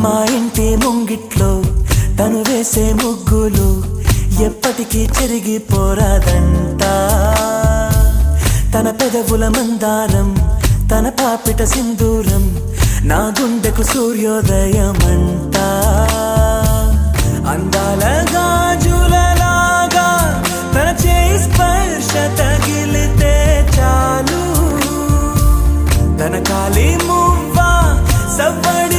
మా ఇంటి ముంగిట్లో తను వేసే ముగ్గులు ఎప్పటికీ చెరిగిపోరాదంట. తన పెదవుల మందారం, తన పాపిట సింధూరం, నా గుండెకు సూర్యోదయమంట. అందాల గాజులలాగా తన చేయి స్పర్శ తగిలితే చాలు, తన కాలి మువ్వ సవ్వడి